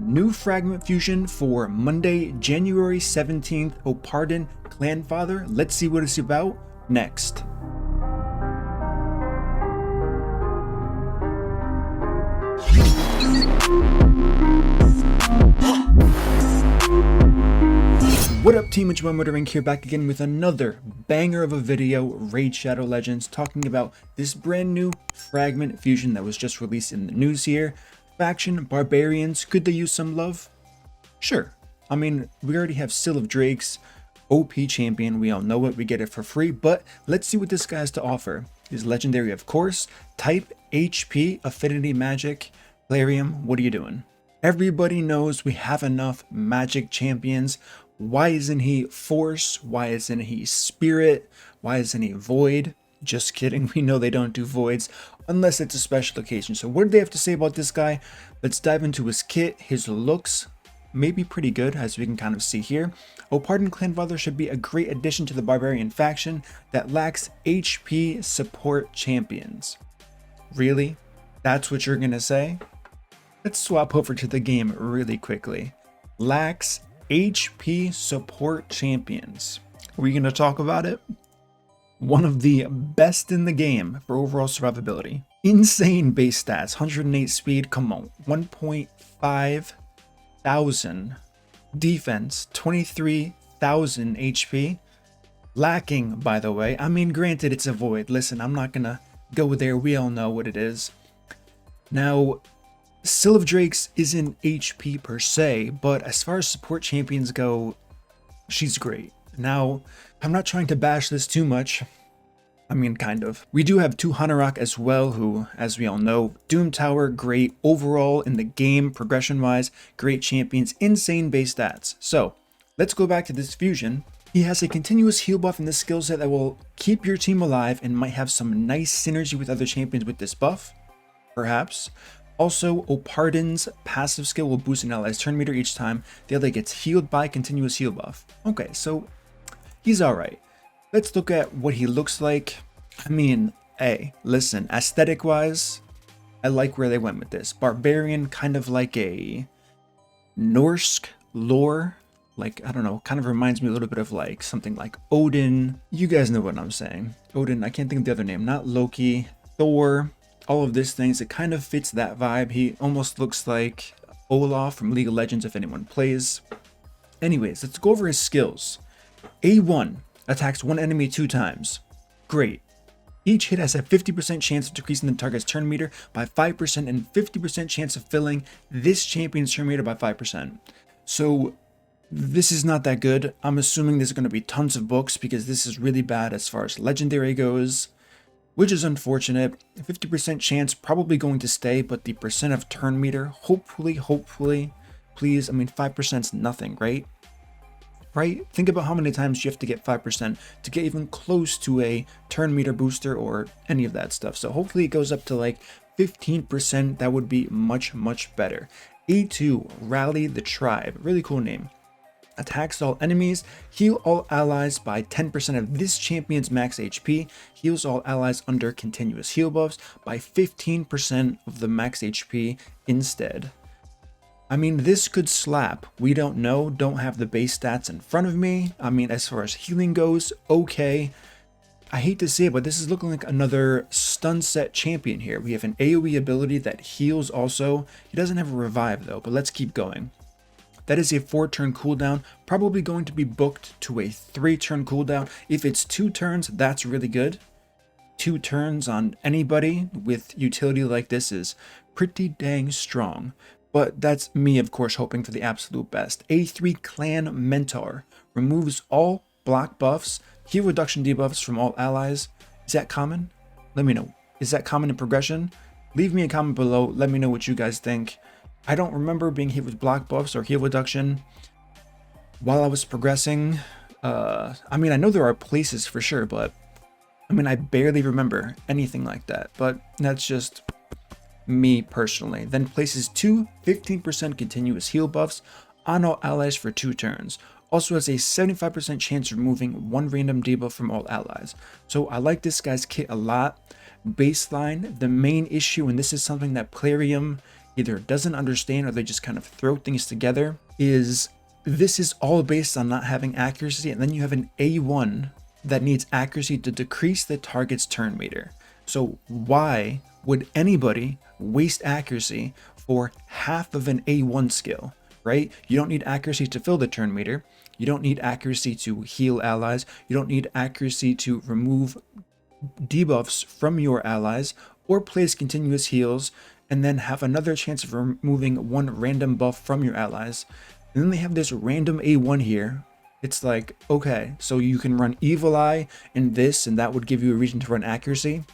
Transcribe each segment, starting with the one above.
New fragment fusion for Monday, January 17th, Opardin Clanfather. Let's see what it's about next. What up team, it's MurderInc here, back again with another banger of a video, Raid Shadow Legends, talking about this brand new fragment fusion that was just released in the news here. Faction, barbarians, could they use some love? Sure. I mean, we already have Seal of Drake's OP champion, we all know it, we get it for free, but let's see what this guy has to offer. He's legendary, of course, type, HP, affinity magic, Plarium, what are you doing? Everybody knows we have enough magic champions. Why isn't he Force? Why isn't he Spirit? Why isn't he Void? Just kidding, we know they don't do Voids unless it's a special occasion. So what do they have to say about this guy? Let's dive into his kit. His looks may be pretty good, as we can kind of see here. Opardin Clanfather should be a great addition to the barbarian faction that lacks HP support champions. Really? That's what you're gonna say? Let's swap over to the game really quickly. Lacks HP support champions. Are we going to talk about it? One of the best in the game for overall survivability. Insane base stats, 108 speed, come on, 1.5 thousand defense, 23,000 HP. Lacking, by the way, I mean, granted it's a Void. Listen, I'm not going to go there. We all know what it is. Now, Seal of Drake's isn't HP per se, but as far as support champions go, she's great. Now, I'm not trying to bash this too much. I mean, kind of. We do have two Hanorok as well, who, as we all know, Doom Tower, great overall in the game, progression-wise, great champions, insane base stats. So, let's go back to this fusion. He has a continuous heal buff in this skill set that will keep your team alive and might have some nice synergy with other champions with this buff, perhaps. Also, Opardin's passive skill will boost an ally's turn meter each time the ally gets healed by continuous heal buff. Okay, so he's alright. Let's look at what he looks like. I mean, hey, listen, aesthetic wise, I like where they went with this. Barbarian, kind of like a Norse lore, like, I don't know, kind of reminds me a little bit of like something like Odin. You guys know what I'm saying. Odin, I can't think of the other name, not Loki, Thor. All of these things, it kind of fits that vibe. He almost looks like Olaf from League of Legends if anyone plays. Anyways, let's go over his skills. A1 attacks one enemy 2 times. Great. Each hit has a 50% chance of decreasing the target's turn meter by 5% and 50% chance of filling this champion's turn meter by 5%. So this is not that good. I'm assuming there's going to be tons of books because this is really bad as far as legendary goes, which is unfortunate. 50% chance probably going to stay, but the percent of turn meter, hopefully, please. I mean, 5% is nothing, right? Right? Think about how many times you have to get 5% to get even close to a turn meter booster or any of that stuff. So hopefully it goes up to like 15%. That would be much better. A2, Rally the Tribe. Really cool name. Attacks all enemies, heal all allies by 10% of this champion's max HP, heals all allies under continuous heal buffs by 15% of the max HP instead. I mean, this could slap. We don't know, don't have the base stats in front of me. I mean, as far as healing goes, okay. I hate to say it, but this is looking like another stun set champion here. We have an AoE ability that heals also. He doesn't have a revive though, but let's keep going. That is a 4-turn cooldown, probably going to be booked to a 3-turn cooldown. If it's 2 turns, that's really good. 2 turns on anybody with utility like this is pretty dang strong. But that's me, of course, hoping for the absolute best. A3 Clan Mentor removes all block buffs, heal reduction debuffs from all allies. Is that common? Let me know. Is that common in progression? Leave me a comment below. Let me know what you guys think. I don't remember being hit with block buffs or heal reduction while I was progressing. I mean, I know there are places for sure, but I mean, I barely remember anything like that, but that's just me personally. Then places 2 15% continuous heal buffs on all allies for 2 turns. Also has a 75% chance of removing 1 random debuff from all allies. So I like this guy's kit a lot. Baseline, the main issue, and this is something that Plarium either doesn't understand or they just kind of throw things together is this is all based on not having accuracy, and then you have an A1 that needs accuracy to decrease the target's turn meter. So why would anybody waste accuracy for half of an A1 skill, right? You don't need accuracy to fill the turn meter. You don't need accuracy to heal allies. You don't need accuracy to remove debuffs from your allies or place continuous heals and then have another chance of removing one random buff from your allies. And then they have this random A1 here. It's like, okay, so you can run Evil Eye and this, and that would give you a reason to run accuracy.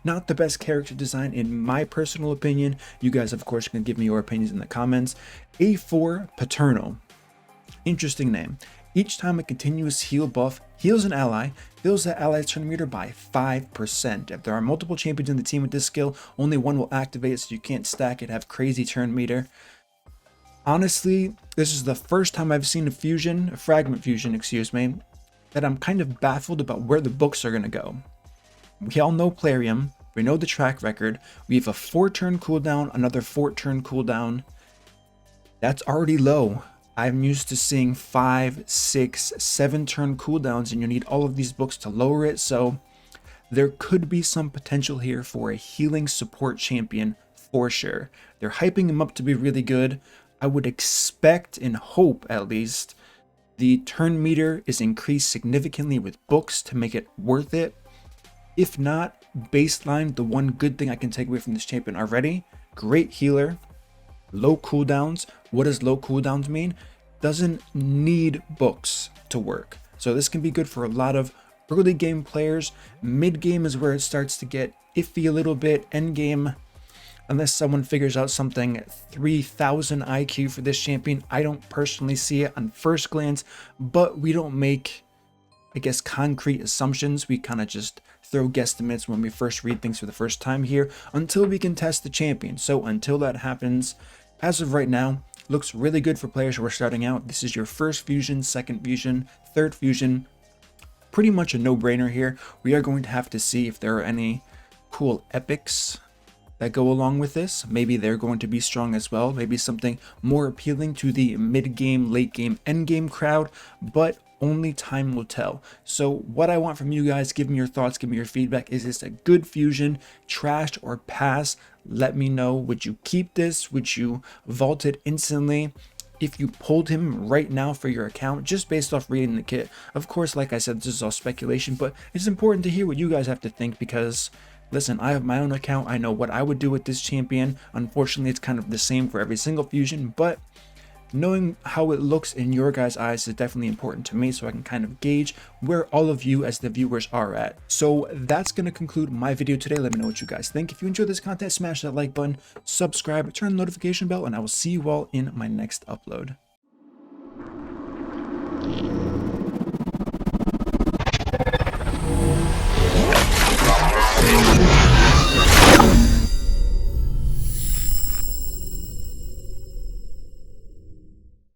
Not the best character design in my personal opinion. You guys, of course, can give me your opinions in the comments. A4 Paternal. Interesting name. Each time a continuous heal buff heals an ally, fills that ally's turn meter by 5%. If there are multiple champions in the team with this skill, only one will activate, so you can't stack it, have crazy turn meter. Honestly, this is the first time I've seen a fragment fusion, that I'm kind of baffled about where the books are going to go. We all know Plarium, we know the track record, we have a 4-turn cooldown, another 4-turn cooldown. That's already low. I'm used to seeing 5, 6, 7-turn cooldowns, and you need all of these books to lower it, so there could be some potential here for a healing support champion for sure. They're hyping him up to be really good. I would expect and hope, at least, the turn meter is increased significantly with books to make it worth it. If not, baseline, the one good thing I can take away from this champion already, great healer, low cooldowns. What does low cooldowns mean? Doesn't need books to work. So this can be good for a lot of early game players. Mid game is where it starts to get iffy a little bit. End game, unless someone figures out something 3000 IQ for this champion, I don't personally see it on first glance, but we don't make, I guess, concrete assumptions. We kind of just throw guesstimates when we first read things for the first time here until we can test the champion. So until that happens, as of right now, looks really good for players who are starting out. This is your first fusion, second fusion, third fusion. Pretty much a no-brainer here. We are going to have to see if there are any cool epics that go along with this. Maybe they're going to be strong as well. Maybe something more appealing to the mid-game, late-game, end-game crowd, but only time will tell. So what I want from you guys, give me your thoughts, give me your feedback. Is this a good fusion, trash, or pass? Let me know. Would you keep this? Would you vault it instantly if you pulled him right now for your account, just based off reading the kit? Of course, like I said, this is all speculation, but it's important to hear what you guys have to think because, listen, I have my own account. I know what I would do with this champion. Unfortunately, it's kind of the same for every single fusion, but knowing how it looks in your guys' eyes is definitely important to me, so I can kind of gauge where all of you as the viewers are at. So that's going to conclude my video today. Let me know what you guys think. If you enjoyed this content, smash that like button, subscribe, turn the notification bell, and I will see you all in my next upload.